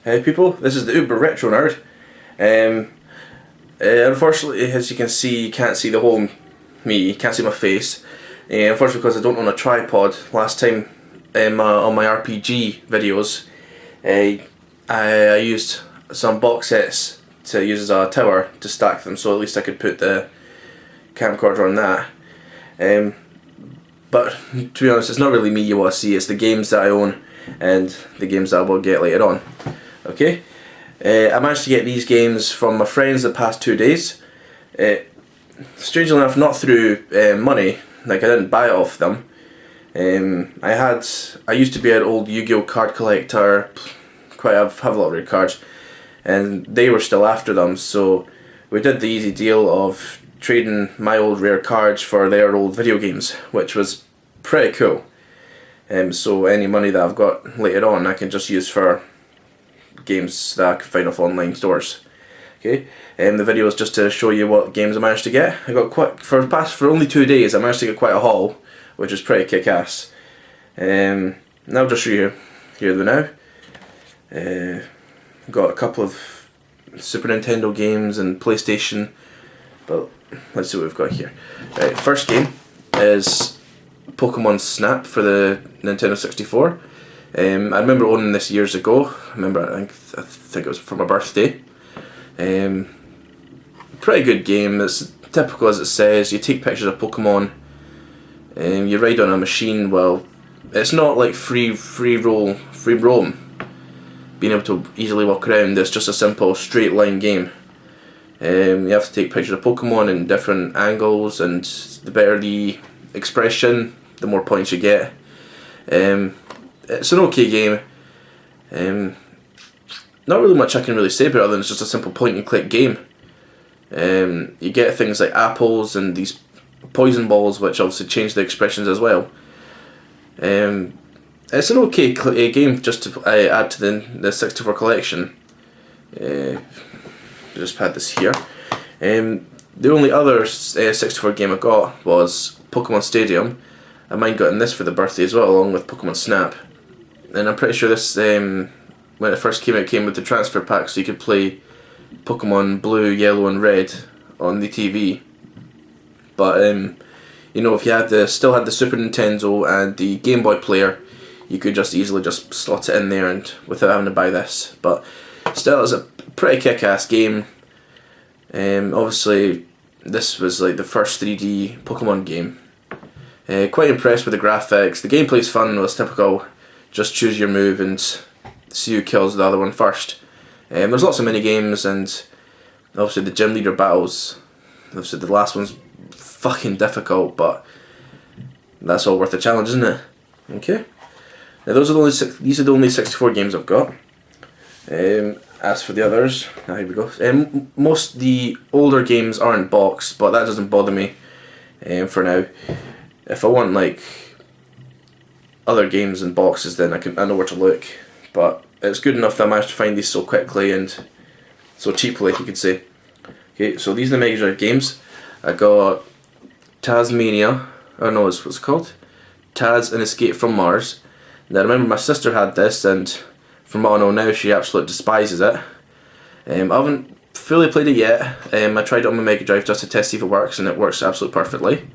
Hey people, this is the Uber Retro Nerd. Unfortunately, as you can see, you can't see the whole me, you can't see my face. Unfortunately, because I don't own a tripod. Last time on my RPG videos, I used some box sets to use as a tower to stack them, so at least I could put the camcorder on that. But to be honest, it's not really me you want to see, it's the games that I own and the games that I will get later on. Okay, I managed to get these games from my friends the past 2 days. Strangely enough, not through money, like I didn't buy it off them. I used to be an old Yu-Gi-Oh card collector, have a lot of rare cards, and they were still after them, so we did the easy deal of trading my old rare cards for their old video games, which was pretty cool. So any money that I've got later on I can just use for games that I can find off online stores. Okay, the video is just to show you what games I managed to get. I got quite for only 2 days. I managed to get quite a haul, which is pretty kick-ass. Now I'll just show you here the now. Got a couple of Super Nintendo games and PlayStation, but let's see what we've got here. Right, first game is Pokemon Snap for the Nintendo 64. I remember owning this years ago. I think it was for my birthday. Pretty good game. It's typical as it says. You take pictures of Pokemon. You ride on a machine. Well, it's not like free roam. Being able to easily walk around. It's just a simple straight line game. You have to take pictures of Pokemon in different angles, and the better the expression, the more points you get. It's an okay game. Not really much I can really say about it other than it's just a simple point and click game. You get things like apples and these poison balls, which obviously change the expressions as well. It's an okay game just to add to the 64 collection. Just had this here. The only other 64 game I got was Pokemon Stadium. I might have gotten this for the birthday as well, along with Pokemon Snap. And I'm pretty sure this, when it first came out, came with the transfer pack, so you could play Pokemon Blue, Yellow and Red on the TV. But you know, if you still had the Super Nintendo and the Game Boy player, you could just easily just slot it in there and without having to buy this. But still, it's a pretty kick-ass game. Obviously, this was like the first 3D Pokemon game. Quite impressed with the graphics. The gameplay's fun. It was typical. Just choose your move and see who kills the other one first. There's lots of mini games, and obviously the gym leader battles. Obviously the last one's fucking difficult, but that's all worth the challenge, isn't it? Okay. Now these are the only 64 games I've got. As for the others, here we go. Most the older games aren't boxed, but that doesn't bother me for now. If I want like other games in boxes, then I know where to look. But it's good enough that I managed to find these so quickly and so cheaply, you could say. Okay, so these are the Mega Drive games. I got Tasmania. I don't know what's it called. Taz and Escape from Mars. Now I remember my sister had this, and from what I know now, she absolutely despises it. I haven't fully played it yet. I tried it on my Mega Drive just to test see if it works, and it works absolutely perfectly.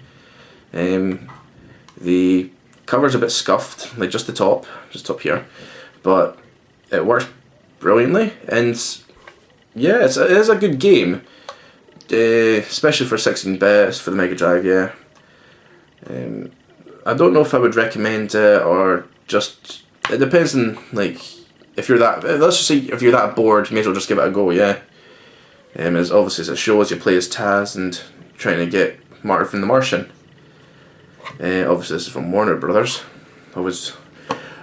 The cover's a bit scuffed, like just top here, but it works brilliantly, and yeah, it is a good game, especially for 16-bit for the Mega Drive. Yeah, I don't know if I would recommend it, or just it depends on like if you're that. Let's just say if you're that bored, you may as well just give it a go. Yeah, as obviously as it shows, you play as Taz and trying to get Martin the Martian. Obviously this is from Warner Brothers. I've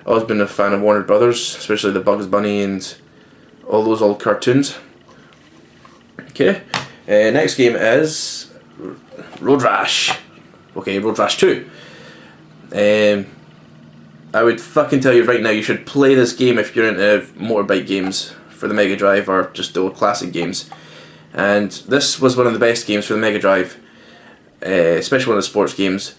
always been a fan of Warner Brothers, especially the Bugs Bunny and all those old cartoons. Okay, next game is Road Rash. Okay, Road Rash 2. I would fucking tell you right now, you should play this game if you're into motorbike games for the Mega Drive or just the old classic games. And this was one of the best games for the Mega Drive, especially one of the sports games.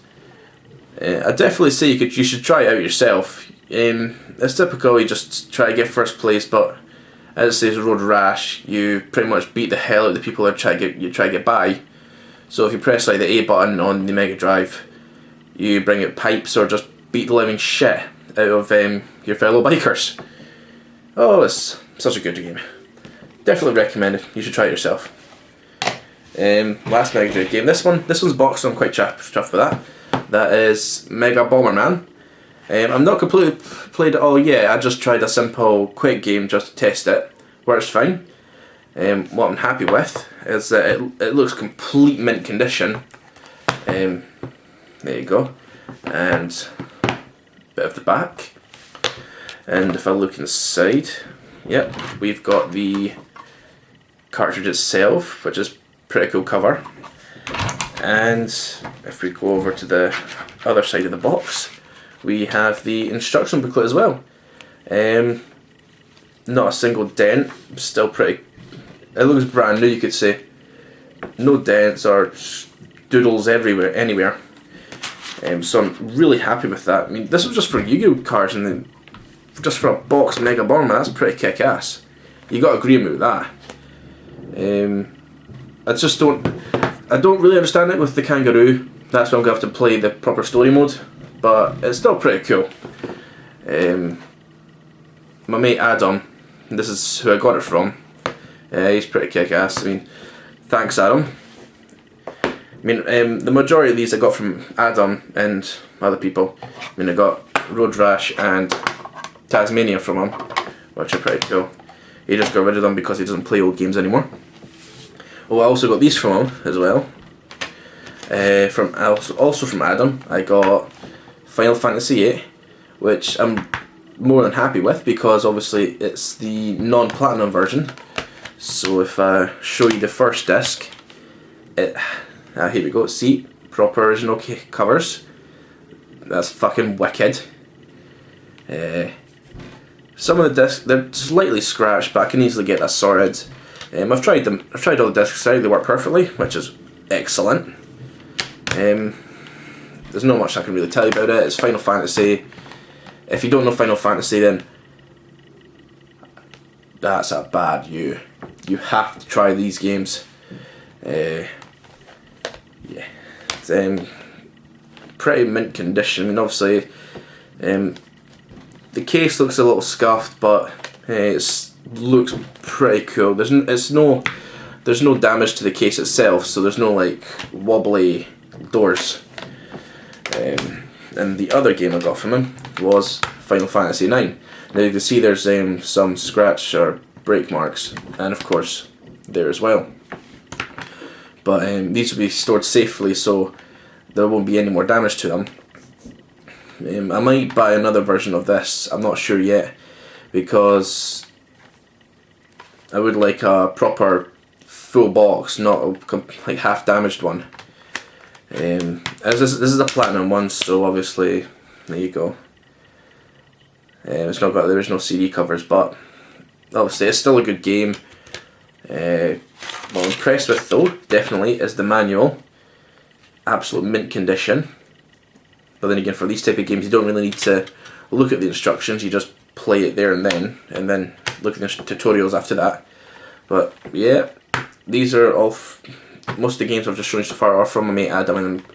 I'd definitely say you should try it out yourself. It's typical, you just try to get first place, but as it says road rash, you pretty much beat the hell out of the people that try to get by. So if you press like the A button on the Mega Drive, you bring out pipes or just beat the living shit out of your fellow bikers. Oh, it's such a good game. Definitely recommend it. You should try it yourself. Last Mega Drive game. This one's boxed, so I'm quite chuffed with that. That is Mega Bomberman. I'm not completely played it all yet. I just tried a simple, quick game just to test it. Works fine. What I'm happy with is that it looks complete mint condition. There you go. And a bit of the back. And if I look inside, yep, we've got the cartridge itself, which is pretty cool cover. And if we go over to the other side of the box, we have the instruction booklet as well. Not a single dent, still pretty, it looks brand new, you could say. No dents or doodles anywhere. So I'm really happy with that. I mean, this was just for Yu-Gi-Oh cards, and then just for a box Mega Bomberman, that's pretty kick-ass. You got to agree with that. I don't really understand it with the kangaroo. That's why I'm going to have to play the proper story mode, but it's still pretty cool. My mate Adam, this is who I got it from. He's pretty kick-ass. I mean, thanks Adam. I mean, the majority of these I got from Adam and other people. I mean, I got Road Rash and Tasmania from him, which are pretty cool. He just got rid of them because he doesn't play old games anymore. Oh, I also got these from him as well. Also from Adam, I got Final Fantasy VIII, which I'm more than happy with because obviously it's the non-platinum version. So if I show you the first disc, here we go. See, proper original covers. That's fucking wicked. Some of the discs, they're slightly scratched, but I can easily get that sorted. I've tried them. I've tried all the discs out. They work perfectly, which is excellent. There's not much I can really tell you about it. It's Final Fantasy. If you don't know Final Fantasy, then that's a bad you. You have to try these games. Yeah, it's pretty mint condition. I mean, obviously, the case looks a little scuffed, but it looks pretty cool. There's no damage to the case itself, so there's no like wobbly doors. And the other game I got from him was Final Fantasy IX. Now you can see there's some scratch or break marks, and of course there as well. But these will be stored safely, so there won't be any more damage to them. I might buy another version of this. I'm not sure yet, because I would like a proper full box, not a like half damaged one. As this is a platinum one, so obviously there you go. It's not got the original CD covers, but obviously it's still a good game. What I'm impressed with though, definitely, is the manual. Absolute mint condition. But then again, for these type of games, you don't really need to look at the instructions. You just play it there and then look at the tutorials after that. But yeah, these are all. Most of the games I've just shown you so far are from my mate Adam, and I'm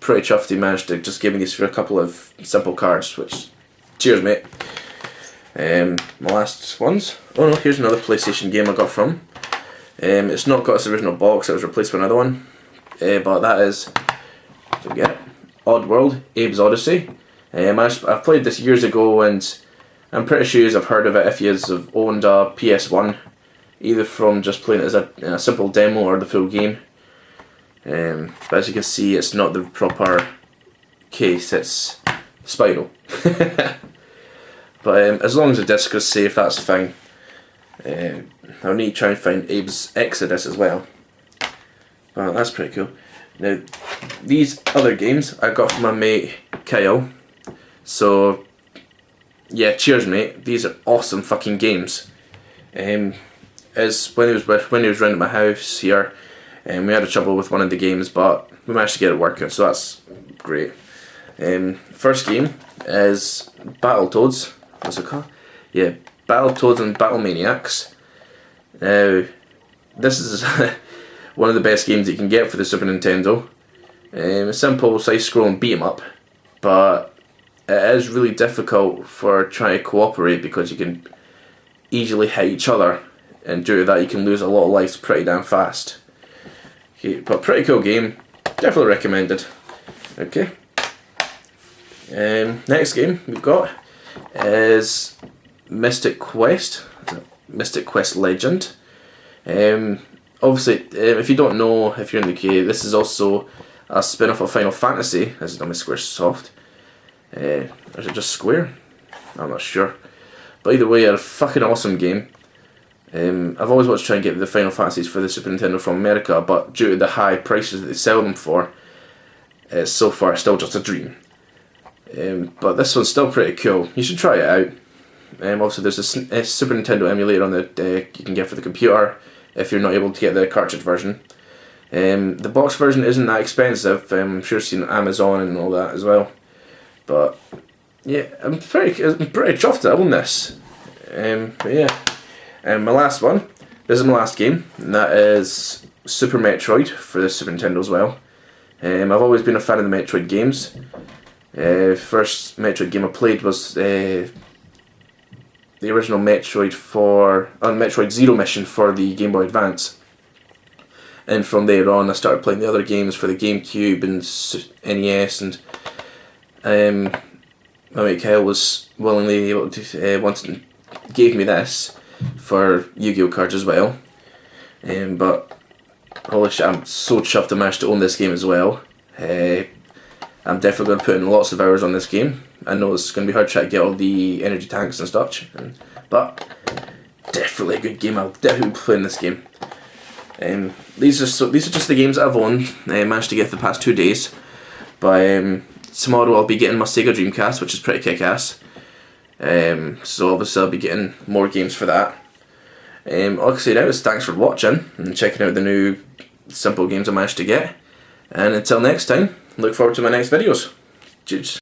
pretty chuffed he managed to just give me these for a couple of simple cards. Which, cheers, mate. My last ones. Oh no, here's another PlayStation game I got from. It's not got its original box. It was replaced by another one. But that is, forget it, Oddworld, Abe's Odyssey. I played this years ago, and I'm pretty sure you've heard of it if you have owned a PS1, either from just playing it as a simple demo or the full game. But as you can see, it's not the proper case, it's spiral. But as long as the disc is safe, that's fine. I'll need to try and find Abe's Exodus as well. Well, that's pretty cool. Now, these other games I got from my mate Kyle. So, yeah, cheers, mate. These are awesome fucking games. As when he was round at my house here, and we had a trouble with one of the games, but we managed to get it working, so that's great. First game is Battletoads. What's it called? Yeah, Battletoads and Battlemaniacs. Now, this is one of the best games you can get for the Super Nintendo. A simple side-scrolling beat 'em up, but it is really difficult for trying to cooperate because you can easily hit each other, and due to that you can lose a lot of lives pretty damn fast. Okay, but pretty cool game, definitely recommended. Okay. Next game we've got is Mystic Quest Legend. Obviously, if you don't know, if you're in the UK, this is also a spin-off of Final Fantasy. This is done by Squaresoft. Or is it just Square? I'm not sure. But either way, a fucking awesome game. I've always wanted to try and get the Final Fantasies for the Super Nintendo from America, but due to the high prices that they sell them for, so far it's still just a dream. But this one's still pretty cool. You should try it out. Also, there's a Super Nintendo emulator on the you can get for the computer if you're not able to get the cartridge version. The box version isn't that expensive. I'm sure it's seen on Amazon and all that as well. But yeah, I'm pretty chuffed to own this. But yeah, and my last one. This is my last game, and that is Super Metroid for the Super Nintendo as well. I've always been a fan of the Metroid games. First Metroid game I played was the original Metroid Metroid Zero Mission for the Game Boy Advance. And from there on I started playing the other games for the GameCube and NES, and my mate Kyle was willingly able to gave me this for Yu-Gi-Oh cards as well. But holy shit, I'm so chuffed I managed to own this game as well. I'm definitely going to put in lots of hours on this game. I know it's going to be hard to try to get all the energy tanks and such, but definitely a good game. I'll definitely be playing this game. These are just the games that I've owned. I managed to get for the past 2 days. But tomorrow I'll be getting my Sega Dreamcast, which is pretty kick-ass. So obviously I'll be getting more games for that. Like I say now, thanks for watching and checking out the new simple games I managed to get. And until next time, look forward to my next videos. Cheers.